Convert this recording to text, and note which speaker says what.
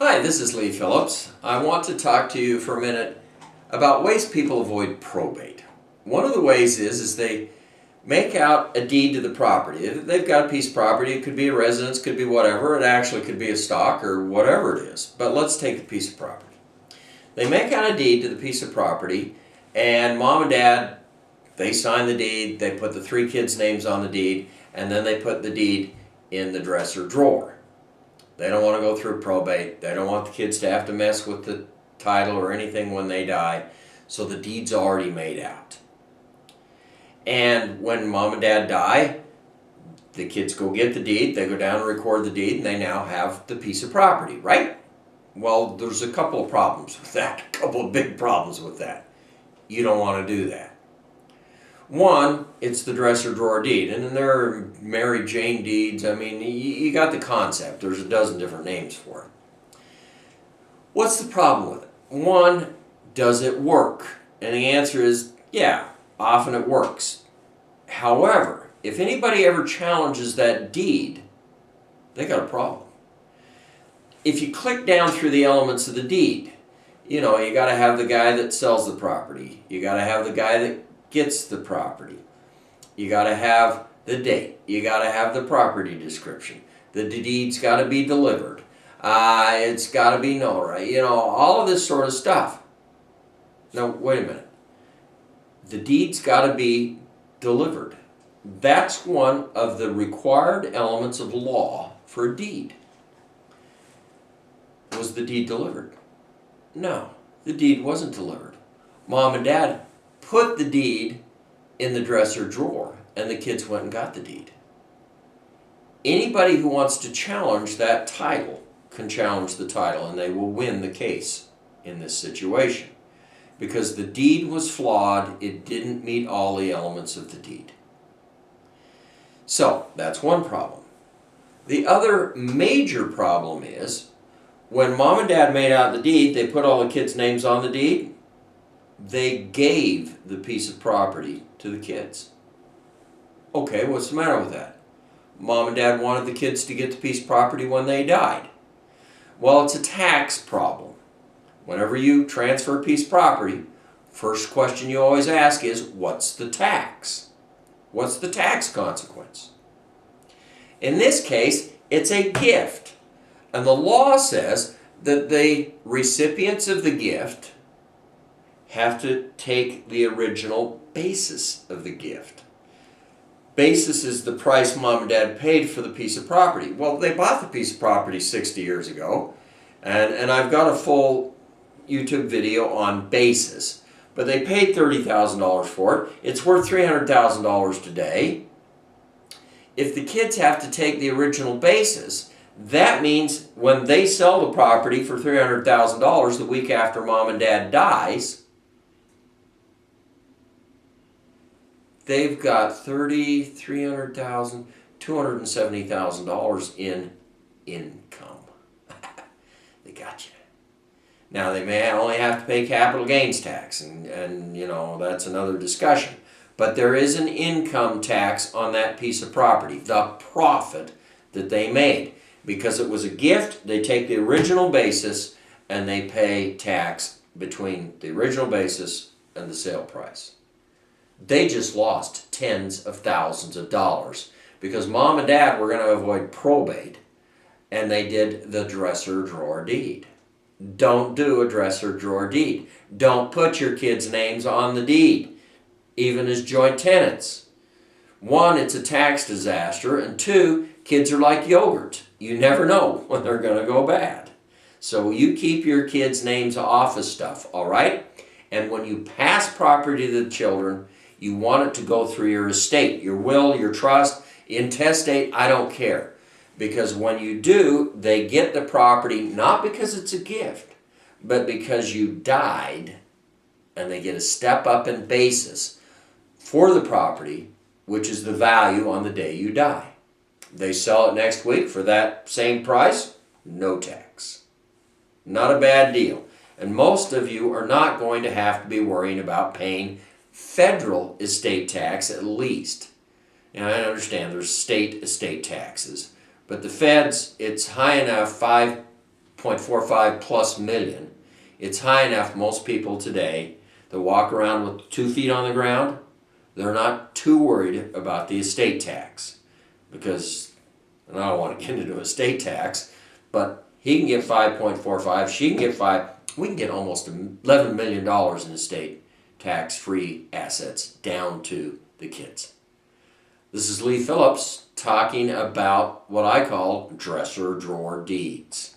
Speaker 1: Hi, this is Lee Phillips. I want to talk to you for a minute about ways people avoid probate. One of the ways is they make out a deed to the property. They've got a piece of property. It could be a residence, could be whatever. It actually could be a stock or whatever it is. But let's take the piece of property. They make out a deed to the piece of property, and mom and dad, they sign the deed. They put the three kids' names on the deed, and then they put the deed in the dresser drawer. They don't want to go through probate. They don't want the kids to have to mess with the title or anything when they die. So the deed's already made out. And when mom and dad die, the kids go get the deed. They go down and record the deed, and they now have the piece of property, right? Well, there's a couple of problems with that. A couple of big problems with that. You don't want to do that. One, it's the dresser drawer deed, and then there are Mary Jane deeds. I mean, you got the concept. There's a dozen different names for it. What's the problem with it? One, does it work? And the answer is, yeah, often it works. However, if anybody ever challenges that deed, they got a problem. If you click down through the elements of the deed, you got to have the guy that sells the property. You got to have the guy that gets the property. You got to have the date. You got to have the property description. The deed's got to be delivered. It's got to be notarized. All of this sort of stuff. Now, wait a minute. The deed's got to be delivered. That's one of the required elements of law for a deed. Was the deed delivered? No, the deed wasn't delivered. Mom and dad put the deed in the dresser drawer, and the kids went and got the deed. Anybody who wants to challenge that title can challenge the title, and they will win the case in this situation. Because the deed was flawed, it didn't meet all the elements of the deed. So, that's one problem. The other major problem is, when mom and dad made out the deed, they put all the kids' names on the deed. They gave the piece of property to the kids. Okay, what's the matter with that? Mom and dad wanted the kids to get the piece of property when they died. Well, it's a tax problem. Whenever you transfer a piece of property, first question you always ask is, what's the tax? What's the tax consequence? In this case, it's a gift. And the law says that the recipients of the gift have to take the original basis of the gift. Basis is the price mom and dad paid for the piece of property. Well, they bought the piece of property 60 years ago, and I've got a full YouTube video on basis, but they paid $30,000 for it. It's worth $300,000 today. If the kids have to take the original basis, that means when they sell the property for $300,000 the week after mom and dad dies, they've got $30,000, $300,000, $270,000 in income. They got you. Now, they may only have to pay capital gains tax, and that's another discussion. But there is an income tax on that piece of property, the profit that they made. Because it was a gift, they take the original basis and they pay tax between the original basis and the sale price. They just lost tens of thousands of dollars because mom and dad were going to avoid probate, and they did the dresser drawer deed. Don't do a dresser drawer deed. Don't put your kids' names on the deed, even as joint tenants. One, it's a tax disaster, and two, kids are like yogurt. You never know when they're going to go bad. So you keep your kids' names off of stuff, all right? And when you pass property to the children, you want it to go through your estate, your will, your trust, intestate, I don't care. Because when you do, they get the property not because it's a gift, but because you died, and they get a step up in basis for the property, which is the value on the day you die. They sell it next week for that same price, no tax. Not a bad deal. And most of you are not going to have to be worrying about paying federal estate tax at least. Now, I understand there's state estate taxes, but the feds, it's high enough, 5.45 plus million. It's high enough most people today that walk around with 2 feet on the ground, they're not too worried about the estate tax. Because, and I don't want to get into estate tax, but he can get 5.45, she can get 5, we can get almost $11 million in estate tax-free assets down to the kids. This is Lee Phillips talking about what I call dresser drawer deeds.